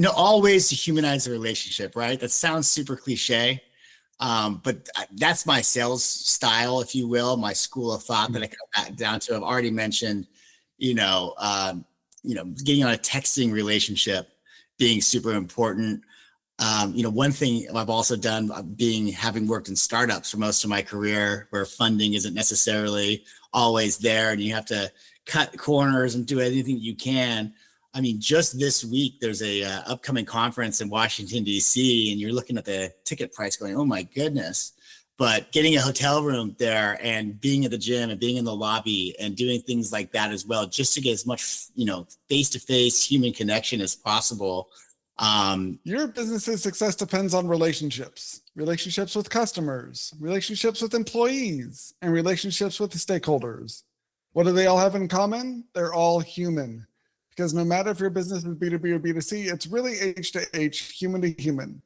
All ways to humanize the relationship, right? That sounds super cliche. But that's my sales style, if you will, my school of thought that I come back down to. I've already mentioned, getting on a texting relationship being super important. One thing I've also done having worked in startups for most of my career where funding isn't necessarily always there and you have to cut corners and do anything you can. I mean, just this week, there's a upcoming conference in Washington, D.C., and you're looking at the ticket price going, oh my goodness. But getting a hotel room there and being at the gym and being in the lobby and doing things like that as well, just to get as much, face-to-face human connection as possible. Your business's success depends on relationships with customers, relationships with employees, and relationships with the stakeholders. What do they all have in common? They're all human. Because no matter if your business is B2B or B2C, it's really H to H, human to human.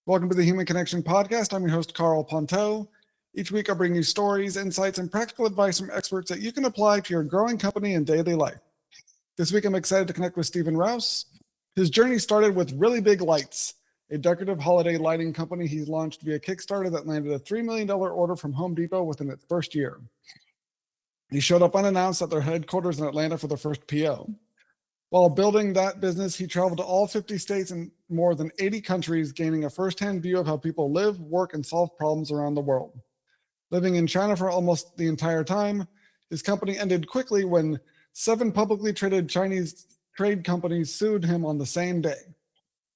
Welcome to the Human Connection Podcast. I'm your host, Karl Ponto. Each week, I'll bring you stories, insights, and practical advice from experts that you can apply to your growing company and daily life. This week, I'm excited to connect with Rouse. His journey started with Really Big Lights, a decorative holiday lighting company he launched via Kickstarter that landed a $3 million order from Home Depot within its first year. He showed up unannounced at their headquarters in Atlanta for the first PO. While building that business, he traveled to all 50 states and more than 80 countries, gaining a firsthand view of how people live, work, and solve problems around the world. Living in China for almost the entire time, his company ended quickly when 7 publicly traded Chinese trade companies sued him on the same day.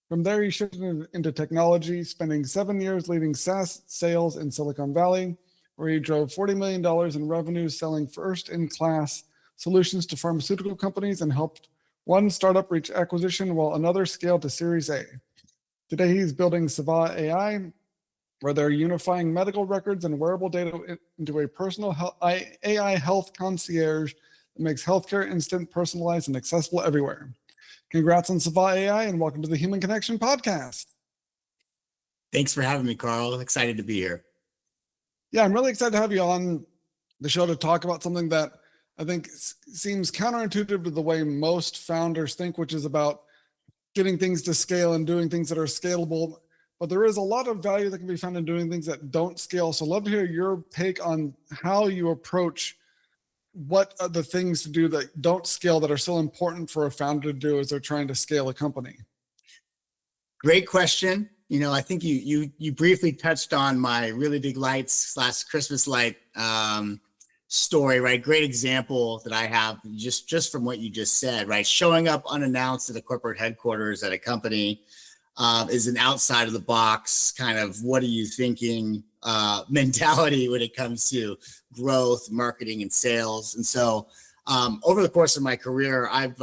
From there, he shifted into technology, spending 7 years leading SaaS sales in Silicon Valley, where he drove $40 million in revenue selling first-in-class solutions to pharmaceutical companies and helped one startup reached acquisition while another scaled to Series A. Today, he's building Savva AI, where they're unifying medical records and wearable data into a personal AI health concierge that makes healthcare instant, personalized, and accessible everywhere. Congrats on Savva AI, and welcome to the Human Connection Podcast. Thanks for having me, Karl. Excited to be here. Yeah, I'm really excited to have you on the show to talk about something that I think seems counterintuitive to the way most founders think, which is about getting things to scale and doing things that are scalable. But there is a lot of value that can be found in doing things that don't scale. So I'd love to hear your take on how you approach what are the things to do that don't scale that are still important for a founder to do as they're trying to scale a company. Great question. I think you briefly touched on my Really Big Lights / Christmas light story, right? Great example that I have just from what you just said, right? Showing up unannounced at a corporate headquarters at a company is an outside of the box kind of what are you thinking mentality when it comes to growth, marketing, and sales. And so over the course of my career, I've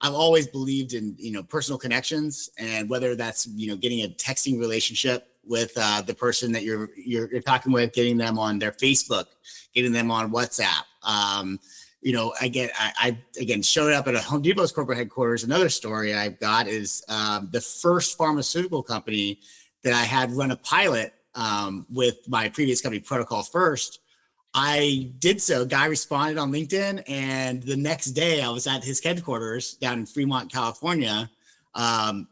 always believed in personal connections, and whether that's getting a texting relationship with the person that you're talking with, getting them on their Facebook, getting them on WhatsApp. I showed up at a Home Depot's corporate headquarters. Another story I've got is the first pharmaceutical company that I had run a pilot with my previous company, Protocol First. I did so. Guy responded on LinkedIn, and the next day I was at his headquarters down in Fremont, California,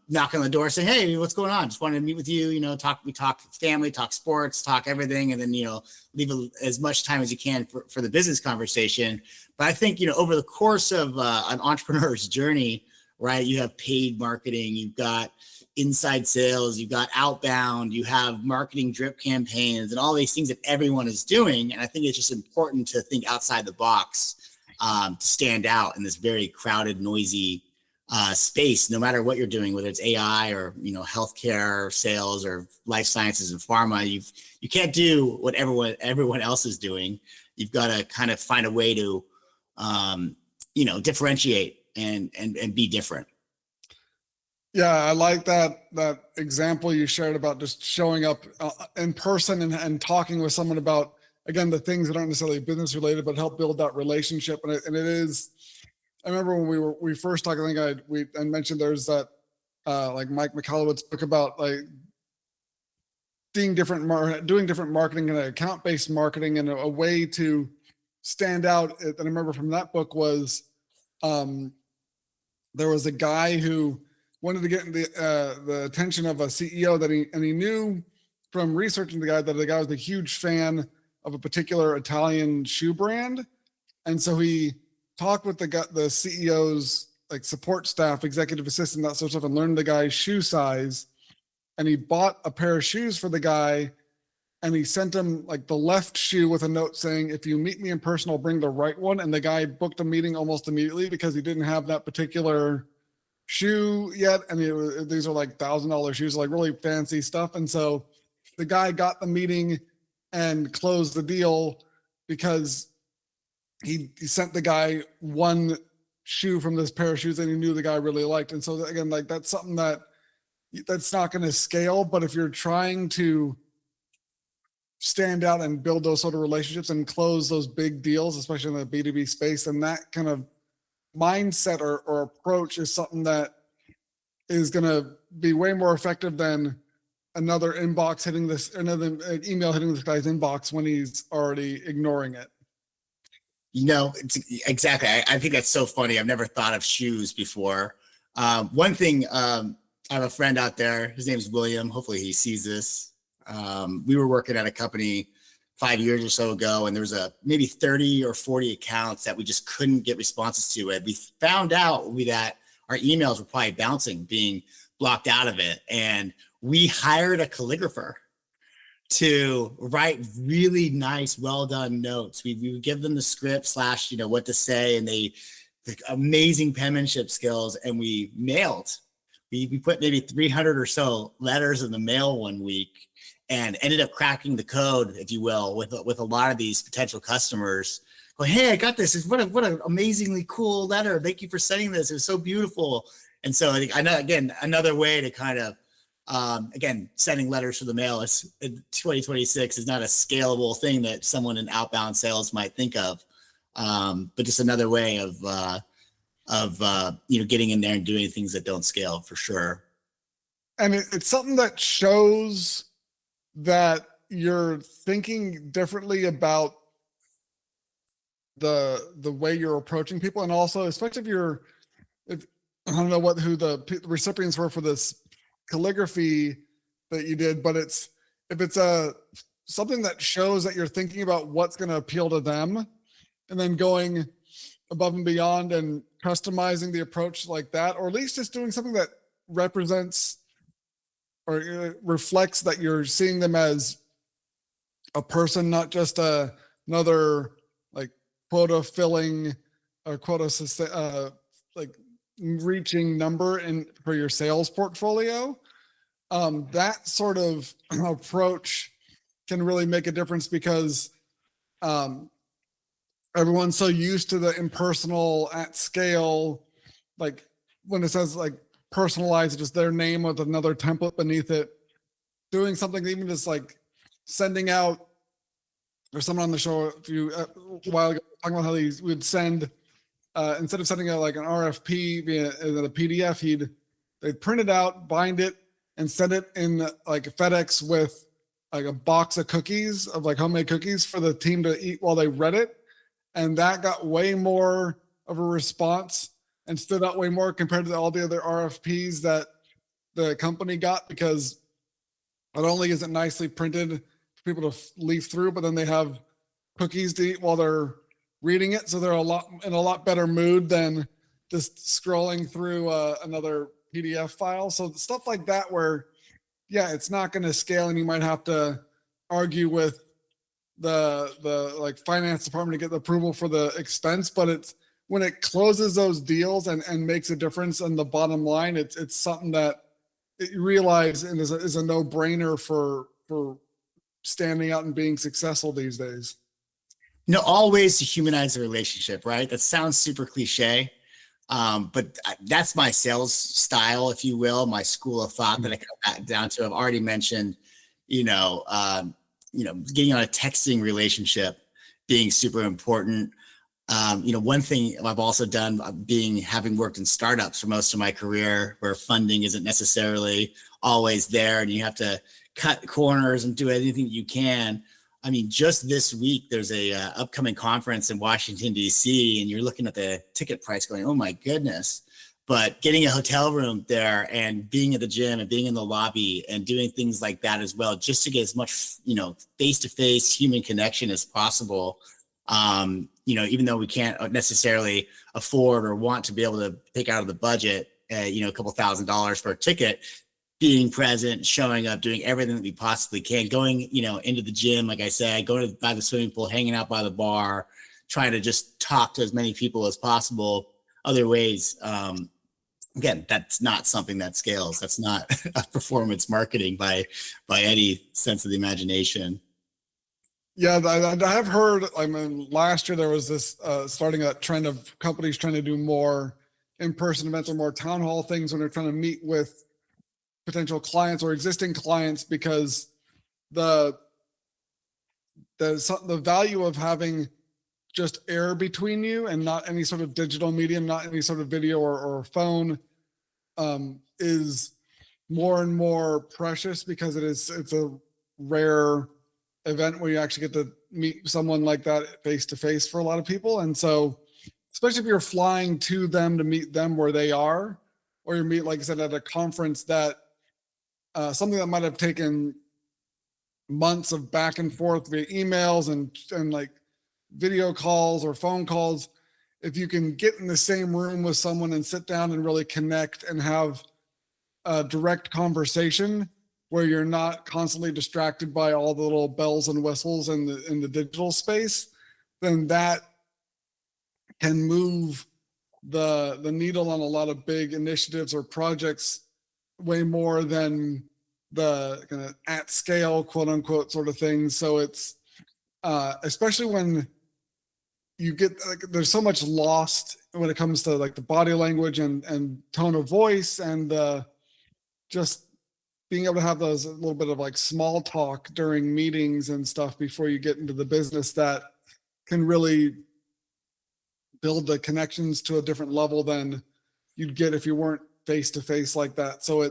knocking on the door saying, hey, what's going on? Just wanted to meet with you, we talk family, talk sports, talk everything, and then, leave as much time as you can for the business conversation. But I think, over the course of an entrepreneur's journey, right, you have paid marketing, you've got inside sales, you've got outbound, you have marketing drip campaigns and all these things that everyone is doing. And I think it's just important to think outside the box to stand out in this very crowded, noisy space, no matter what you're doing, whether it's AI or healthcare or sales or life sciences and pharma. You can't do what everyone else is doing. You've got to kind of find a way to differentiate and be different. Yeah, I like that example you shared about just showing up in person and talking with someone about, again, the things that aren't necessarily business related, but help build that relationship. And it is. I remember when we first talked. I think I mentioned there's that like Mike McAllowit's book about like doing different marketing and account-based marketing, and a way to stand out. And I remember from that book was there was a guy who wanted to get the attention of a CEO that he knew from researching the guy that the guy was a huge fan of a particular Italian shoe brand. And so he talked with the CEO's like support staff, executive assistant, that sort of stuff, and learned the guy's shoe size. And he bought a pair of shoes for the guy, and he sent him like the left shoe with a note saying, if you meet me in person, I'll bring the right one. And the guy booked a meeting almost immediately because he didn't have that particular shoe yet. And these are like $1,000 shoes, like really fancy stuff. And so the guy got the meeting and closed the deal because he sent the guy one shoe from this pair of shoes that he knew the guy really liked. And so again, like that's something that's not going to scale. But if you're trying to stand out and build those sort of relationships and close those big deals, especially in the B2B space, then that kind of mindset or approach is something that is going to be way more effective than another email hitting this guy's inbox when he's already ignoring it. Exactly. I think that's so funny. I've never thought of shoes before. One thing, I have a friend out there. His name is William. Hopefully he sees this. We were working at a company 5 years or so ago, and there was maybe 30 or 40 accounts that we just couldn't get responses to. And we found out that our emails were probably bouncing, being blocked out of it. And we hired a calligrapher to write really nice, well done notes. We would give them the script / what to say, and the amazing penmanship skills. And we mailed. We put maybe 300 or so letters in the mail one week, and ended up cracking the code, if you will, with a lot of these potential customers. Go, hey, I got this. What an amazingly cool letter. Thank you for sending this. It was so beautiful. And so I know, again, another way to kind of again, sending letters through the mail is 2026 is not a scalable thing that someone in outbound sales might think of, but just another way of getting in there and doing things that don't scale, for sure. And it's something that shows that you're thinking differently about the way you're approaching people, and also especially if I don't know who the recipients were for this calligraphy that you did, but if it's something that shows that you're thinking about what's going to appeal to them, and then going above and beyond and customizing the approach like that, or at least just doing something that represents or reflects that you're seeing them as a person, not just another like quota filling or quota like reaching number for your sales portfolio. That sort of approach can really make a difference because everyone's so used to the impersonal at scale, like when it says like personalized, just their name with another template beneath it. Doing something even just like sending out, there's someone on the show a while ago talking about how he would send instead of sending out like an RFP via the PDF, they'd print it out, bind it, and send it in like FedEx with like a box of cookies, of like homemade cookies for the team to eat while they read it. And that got way more of a response and stood out way more compared to all the other RFPs that the company got, because not only is it nicely printed for people to leaf through, but then they have cookies to eat while they're reading it. So they're in a lot better mood than just scrolling through another PDF file. So stuff like that where, yeah, it's not going to scale, and you might have to argue with the like finance department to get the approval for the expense, but it's when it closes those deals and makes a difference in the bottom line, it's something that you realize and is a no-brainer for standing out and being successful these days. All ways to humanize the relationship, right? That sounds super cliche, but that's my sales style, if you will, my school of thought that I come back down to. I've already mentioned, getting on a texting relationship being super important. One thing I've also done, having worked in startups for most of my career, where funding isn't necessarily always there, and you have to cut corners and do anything you can. I mean, just this week, there's a upcoming conference in Washington, D.C., and you're looking at the ticket price going, oh my goodness. but getting a hotel room there and being at the gym and being in the lobby and doing things like that as well, just to get as much, face-to-face human connection as possible. Even though we can't necessarily afford or want to be able to take out of the budget, a couple $1,000s for a ticket, being present, showing up, doing everything that we possibly can, going, into the gym, like I said, going by the swimming pool, hanging out by the bar, trying to just talk to as many people as possible. Other ways, again, that's not something that scales. That's not performance marketing by any sense of the imagination. Yeah, I have heard. I mean, last year there was this starting a trend of companies trying to do more in-person events or more town hall things when they're trying to meet with potential clients or existing clients, because the value of having just air between you and not any sort of digital medium, not any sort of video or phone, is more and more precious, because it's a rare event where you actually get to meet someone like that face to face for a lot of people. And so, especially if you're flying to them to meet them where they are, or you meet, like I said, at a conference, that something that might have taken months of back and forth via emails and like video calls or phone calls, if you can get in the same room with someone and sit down and really connect and have a direct conversation where you're not constantly distracted by all the little bells and whistles in the digital space, then that can move the needle on a lot of big initiatives or projects way more than the kind of at scale, quote unquote, sort of things. So it's especially when you get, like, there's so much lost when it comes to like the body language and tone of voice, and just being able to have those, a little bit of like small talk during meetings and stuff before you get into the business, that can really build the connections to a different level than you'd get if you weren't face to face like that. So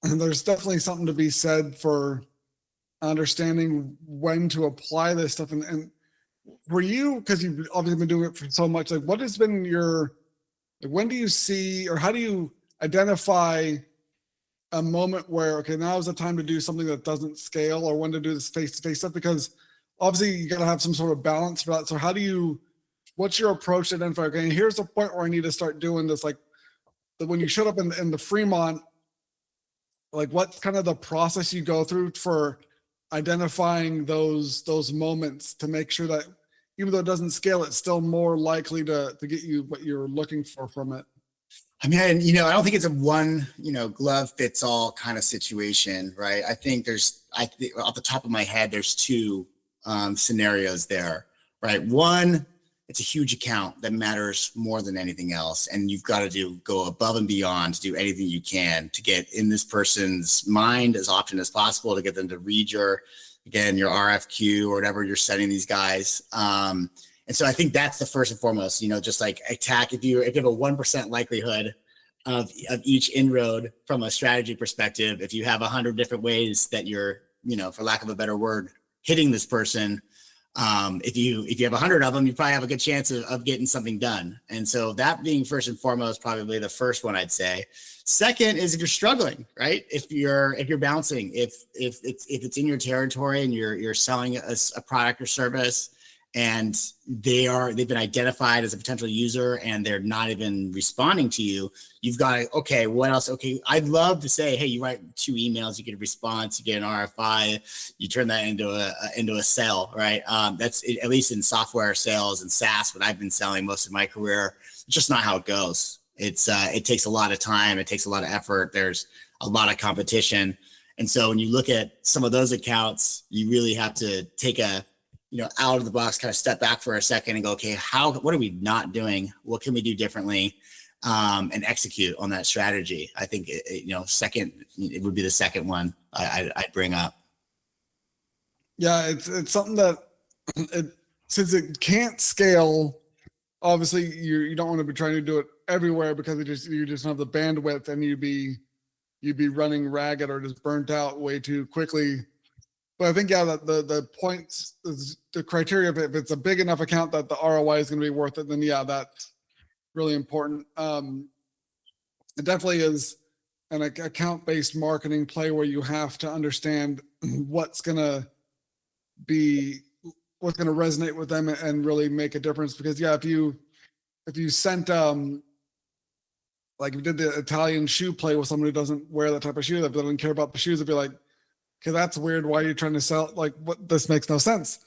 there's definitely something to be said for understanding when to apply this stuff. And for you, because you've obviously been doing it for so much, like, what has been when do you see, or how do you identify a moment where, okay, now is the time to do something that doesn't scale, or when to do this face-to-face stuff? Because obviously you got to have some sort of balance for that. So what's your approach to identify, okay, here's the point where I need to start doing this? Like, when you showed up in the Fremont, like, what's kind of the process you go through for identifying those moments to make sure that even though it doesn't scale, it's still more likely to get you what you're looking for from it? I mean, I don't think it's a one, glove fits all kind of situation, right? I think off the top of my head, there's two scenarios there, right? One, it's a huge account that matters more than anything else. And you've got to go above and beyond to do anything you can to get in this person's mind as often as possible, to get them to read your RFQ or whatever you're sending these guys. And so I think that's the first and foremost, just like attack. If you have a 1% likelihood of each inroad from a strategy perspective, if you have 100 different ways that you're, for lack of a better word, hitting this person, if you have 100 of them, you probably have a good chance of getting something done. And so that being first and foremost, probably the first one I'd say. Second is if you're struggling, right? If you're bouncing, if it's in your territory and you're selling a product or service, and they've been identified as a potential user and they're not even responding to you, you've got to, okay, what else? Okay, I'd love to say, hey, you write 2 emails, you get a response, you get an RFI, you turn that into a sale, right? That's at least in software sales and SaaS, what I've been selling most of my career. It's just not how it goes. It takes a lot of time, it takes a lot of effort. There's a lot of competition, and so when you look at some of those accounts, you really have to take a out of the box, kind of step back for a second and go, okay, what are we not doing? What can we do differently? And execute on that strategy. I think, second, it would be the second one I'd bring up. Yeah, it's something that since it can't scale, obviously you don't want to be trying to do it everywhere, because you just don't have the bandwidth, and you'd be running ragged or just burnt out way too quickly. But I think, yeah, the points, the criteria, if it's a big enough account that the ROI is going to be worth it, then yeah, that's really important. it definitely is an account-based marketing play where you have to understand what's going to resonate with them and really make a difference. Because if you sent like if you did the Italian shoe play with somebody who doesn't wear that type of shoe, that doesn't care about the shoes, it'd be like, okay, that's weird. Why are you trying to sell? Like, what? This makes no sense.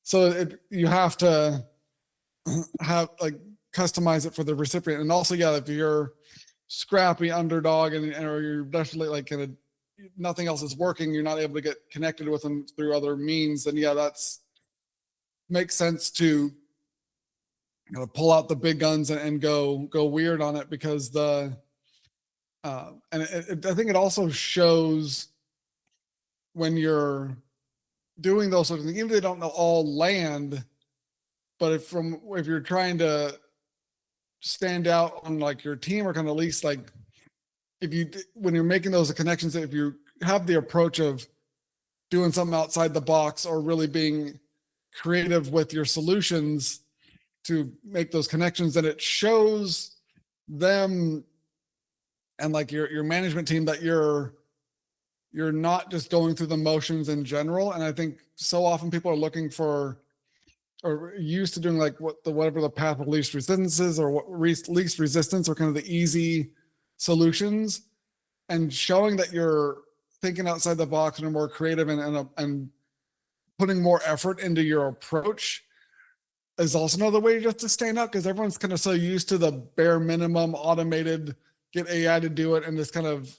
So you have to have like customize it for the recipient. And also, if you're scrappy underdog or you're definitely like nothing else is working, you're not able to get connected with them through other means, then that's makes sense to pull out the big guns and go weird on it, because I think it also shows when you're doing those sort of things, even if they don't all land, but if you're trying to stand out on like your team, or kind of at least like when you're making those connections, if you have the approach of doing something outside the box or really being creative with your solutions to make those connections, then it shows them and like your management team that you're not just going through the motions in general. And I think so often people are looking for or used to doing like whatever the path of least resistance is, or least resistance, or kind of the easy solutions, and showing that you're thinking outside the box and are more creative and putting more effort into your approach is also another way just to stand out, because everyone's kind of so used to the bare minimum automated, get AI to do it, and just kind of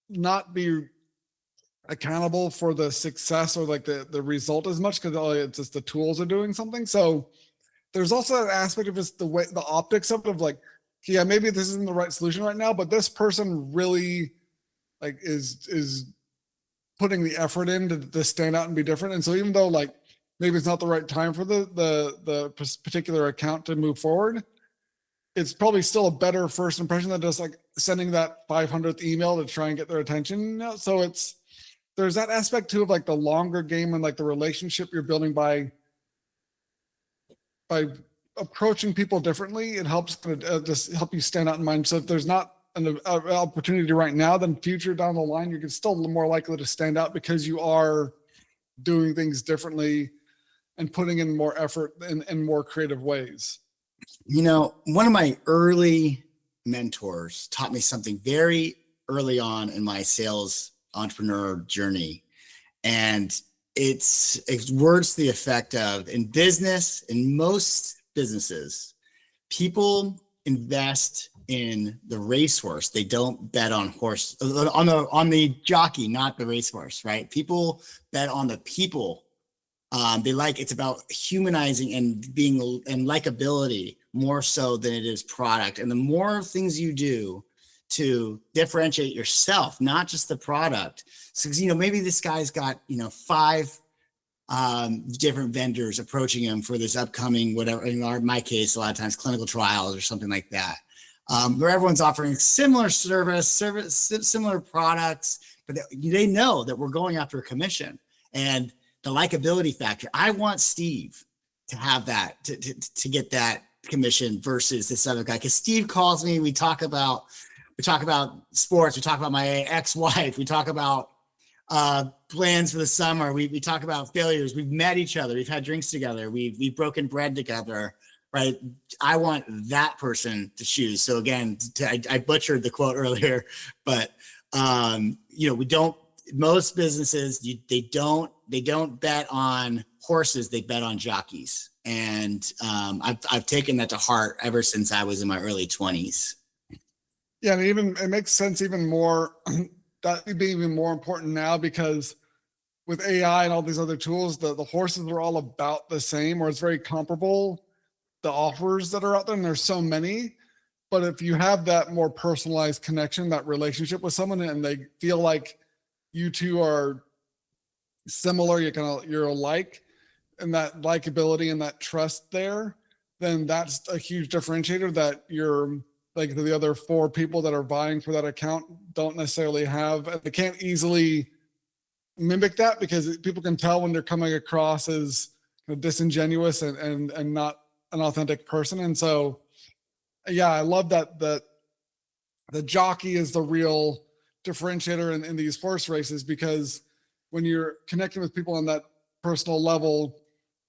not be accountable for the success or like the result as much, because it's just the tools are doing something. So there's also that aspect of just the optics of it, of like, maybe this isn't the right solution right now, but this person really like is putting the effort in to stand out and be different. And so even though like maybe it's not the right time for the particular account to move forward, it's probably still a better first impression than just like sending that 500th email to try and get their attention. So there's that aspect too of like the longer game and like the relationship you're building by approaching people differently. It helps just help you stand out in mind. So if there's not an opportunity right now, then future down the line, you're still more likely to stand out because you are doing things differently and putting in more effort in more creative ways. One of my early mentors taught me something very early on in my sales entrepreneur journey. And it's words to the effect of, in most businesses, people invest in the racehorse. They don't bet on the jockey, not the racehorse, right? People bet on the people. It's about humanizing and likability more so than it is product. And the more things you do to differentiate yourself, not just the product. So, maybe this guy's got, 5 different vendors approaching him for this upcoming, whatever, in my case, a lot of times clinical trials or something like that, where everyone's offering similar service, similar products, but they know that we're going after a commission. And the likability factor, I want Steve to have that, to get that commission versus this other guy. Because Steve calls me, we talk about sports, we talk about my ex-wife, we talk about plans for the summer, we talk about failures, we've met each other, we've had drinks together, we've broken bread together, right? I want that person to choose. So again, I butchered the quote earlier, but most businesses, they don't bet on horses, they bet on jockeys. And I've taken that to heart ever since I was in my early 20s. Yeah, and it makes sense even more, that would be even more important now, because with AI and all these other tools, the horses are all about the same, or it's very comparable, the offers that are out there, and there's so many. But if you have that more personalized connection, that relationship with someone, and they feel like you two are similar, you're alike, and that likability and that trust there, then that's a huge differentiator that you're like the other 4 people that are vying for that account don't necessarily have. And they can't easily mimic that, because people can tell when they're coming across as disingenuous and not an authentic person. And so, yeah, I love that the jockey is the real differentiator in these horse races, because when you're connecting with people on that personal level,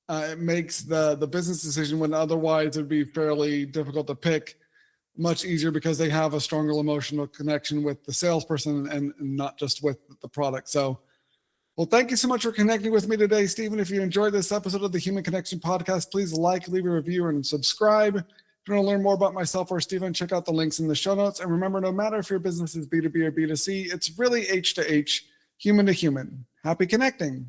it makes the business decision, when otherwise it would be fairly difficult to pick, much easier, because they have a stronger emotional connection with the salesperson and not just with the product. So, well, thank you so much for connecting with me today, Stephen. If you enjoyed this episode of the Human Connection Podcast, please like, leave a review, and subscribe. If you want to learn more about myself or Stephen, check out the links in the show notes. And remember, no matter if your business is B2B or B2C, it's really H to H, human to human. Happy connecting.